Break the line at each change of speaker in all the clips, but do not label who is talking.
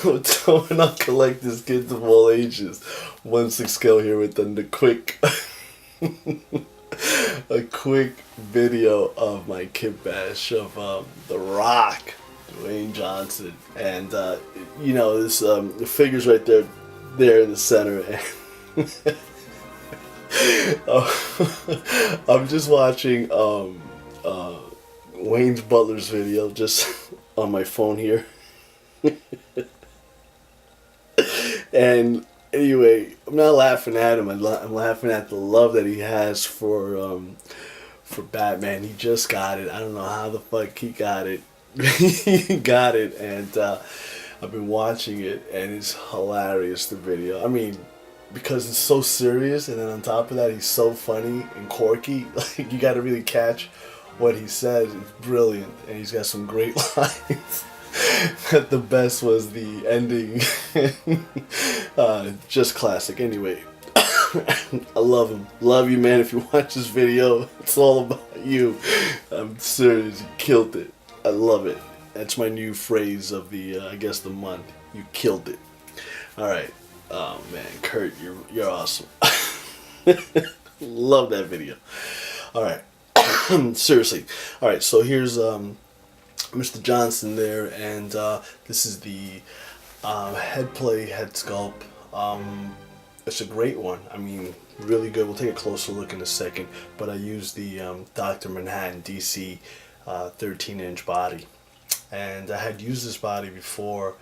When I collect this kids of all ages. 1/6 scale here with the quick a quick video of my Kitbash of The Rock, Dwayne Johnson, and you know this the figures right there in the center. And I'm just watching Wayne's Butler's video just on my phone here. And anyway, I'm not laughing at him. I'm laughing at the love that he has for Batman. He just got it. I don't know how the fuck he got it. He got it, and I've been watching it, and it's hilarious. The video. I mean, because it's so serious, and then on top of that, he's so funny and quirky. Like, you got to really catch what he says. It's brilliant, and he's got some great lines. But the best was the ending. Just classic. Anyway, I love him. Love you, man. If you watch this video, it's all about you. I'm serious. You killed it. I love it. That's my new phrase of the, I guess, the month. You killed it. All right. Oh man, Kurt, you're awesome. Love that video. All right. Seriously. All right. So here's Mr. Johnson there, and this is the Head Sculpt. It's a great one. I mean, really good. We'll take a closer look in a second, but I used the Dr. Manhattan DC 13-inch body, and I had used this body before.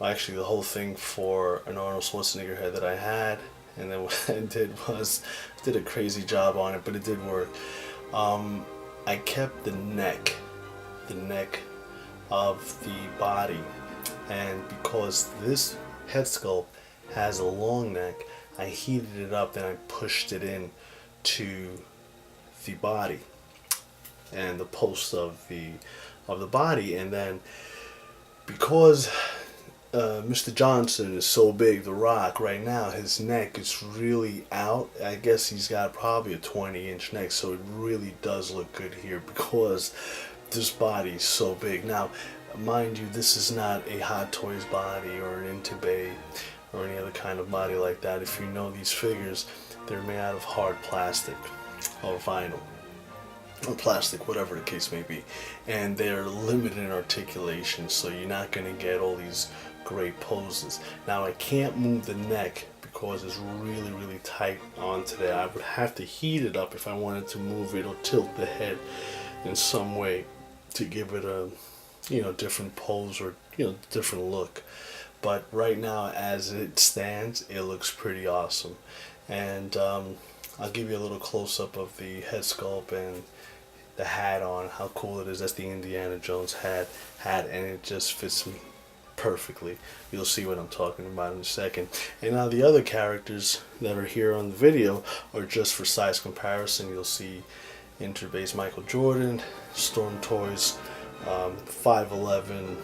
Actually, the whole thing for an Arnold Schwarzenegger head that I had, and then what I did was did a crazy job on it, but it did work. I kept the neck of the body, and because this head sculpt has a long neck, I heated it up and I pushed it in to the body and the post of the body, and then because Mr. Johnson is so big, The Rock, right now his neck is really out. I guess he's got probably a 20-inch neck, so it really does look good here because this body is so big. Now, mind you, this is not a Hot Toys body or an Intubay or any other kind of body like that. If you know these figures, they're made out of hard plastic or vinyl or plastic, whatever the case may be, and they're limited in articulation, so you're not going to get all these great poses. Now, I can't move the neck because it's really tight onto there. I would have to heat it up if I wanted to move it or tilt the head in some way to give it a, you know, different pose or, you know, different look. But right now, as it stands, it looks pretty awesome. And I'll give you a little close-up of the head sculpt and the hat on, how cool it is. That's the Indiana Jones hat, and it just fits me perfectly. You'll see what I'm talking about in a second. And now the other characters that are here on the video are just for size comparison. You'll see Interbase Michael Jordan, Storm Toys 5'11",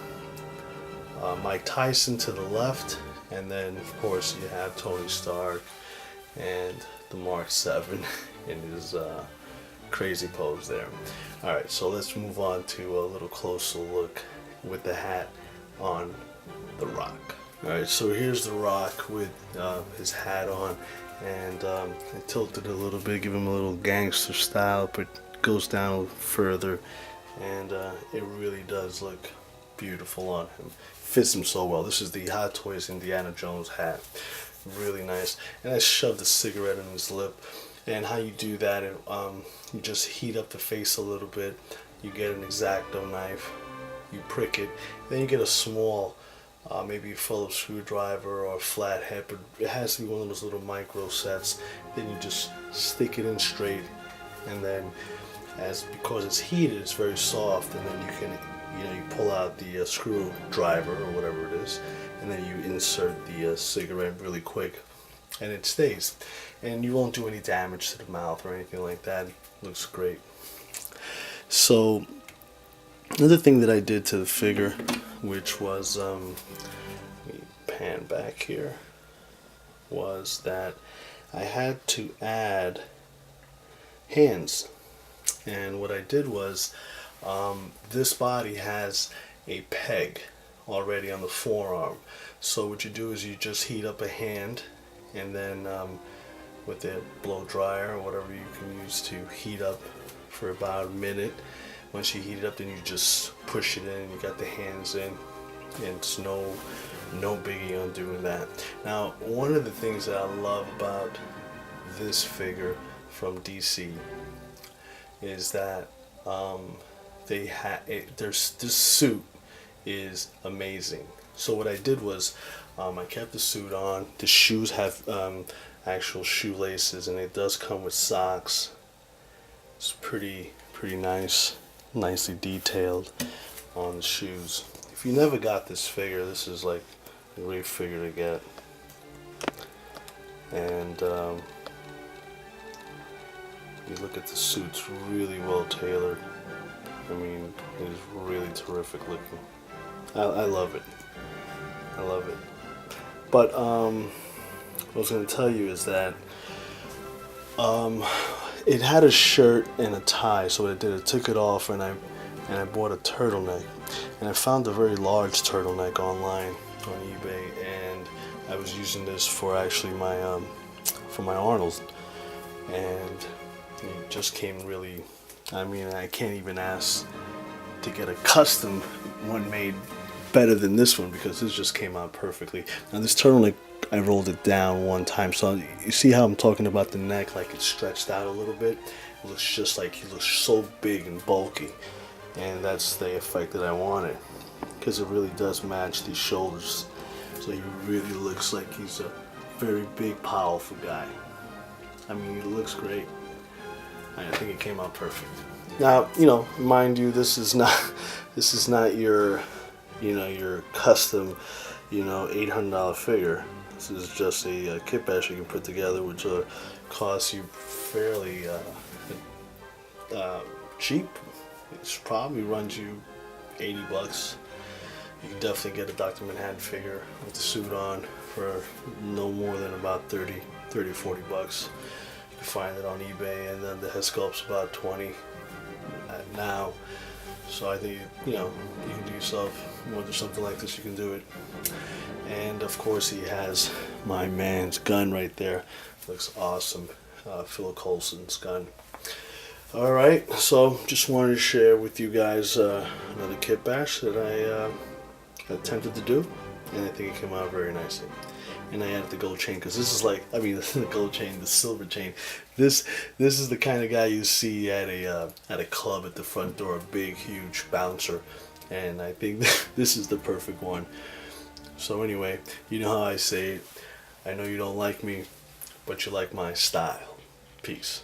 Mike Tyson to the left, and then of course you have Tony Stark and the Mark 7 in his crazy pose there. Alright, so let's move on to a little closer look with the hat on The Rock. Alright, so here's The Rock with his hat on, and I tilted it a little bit, give him a little gangster style, but goes down a little further, and it really does look beautiful on him. Fits him so well. This is the Hot Toys Indiana Jones hat. Really nice. And I shoved a cigarette in his lip. And how you do that, you just heat up the face a little bit. You get an X-Acto knife, you prick it, then you get a small, maybe a Phillips screwdriver or a flathead, but it has to be one of those little micro sets. Then you just stick it in straight, and then because it's heated, it's very soft, and then you can, you know, you pull out the screwdriver or whatever it is, and then you insert the cigarette really quick, and it stays, and you won't do any damage to the mouth or anything like that. It looks great. So another thing that I did to the figure, which was let me pan back here, was that I had to add hands. And what I did was, this body has a peg already on the forearm. So what you do is you just heat up a hand, and then with a blow dryer or whatever you can use to heat up for about a minute. Once you heat it up, then you just push it in and you got the hands in, and it's no biggie on doing that. Now, one of the things that I love about this figure from DC is that this suit is amazing. So what I did was I kept the suit on. The shoes have actual shoelaces, and it does come with socks. It's pretty nice, nicely detailed on the shoes. If you never got this figure, this is like a great figure to get. And you look at the suits, really well tailored. I mean, it is really terrific looking. I love it. I love it. But what I was going to tell you is that it had a shirt and a tie. So what I did, I took it off and I bought a turtleneck. And I found a very large turtleneck online on eBay, and I was using this for actually my for my Arnold's, and it just came really. I mean, I can't even ask to get a custom one made better than this one, because this just came out perfectly. Now this turtleneck, I rolled it down one time, so you see how I'm talking about the neck, like it's stretched out a little bit. It looks just like he looks so big and bulky, and that's the effect that I wanted, because it really does match these shoulders. So he really looks like he's a very big, powerful guy. I mean, he looks great. I think it came out perfect. Now, mind you, this is not your, your custom, $800 figure. This is just a kitbash you can put together, which costs you fairly cheap. It probably runs you $80. You can definitely get a Dr. Manhattan figure with the suit on for no more than about 30 or 40 bucks. You can find it on eBay, and then the Head Sculpt's about 20 now. So I think, you can do yourself, you want to do something like this, you can do it. And of course he has my man's gun right there. Looks awesome. Phil Coulson's gun. Alright, so just wanted to share with you guys another kitbash that I attempted to do, and I think it came out very nicely. And I added the gold chain, because this is like, the gold chain, the silver chain. This is the kind of guy you see at a club at the front door, a big, huge bouncer. And I think this is the perfect one. So anyway, you know how I say it. I know you don't like me, but you like my style. Peace.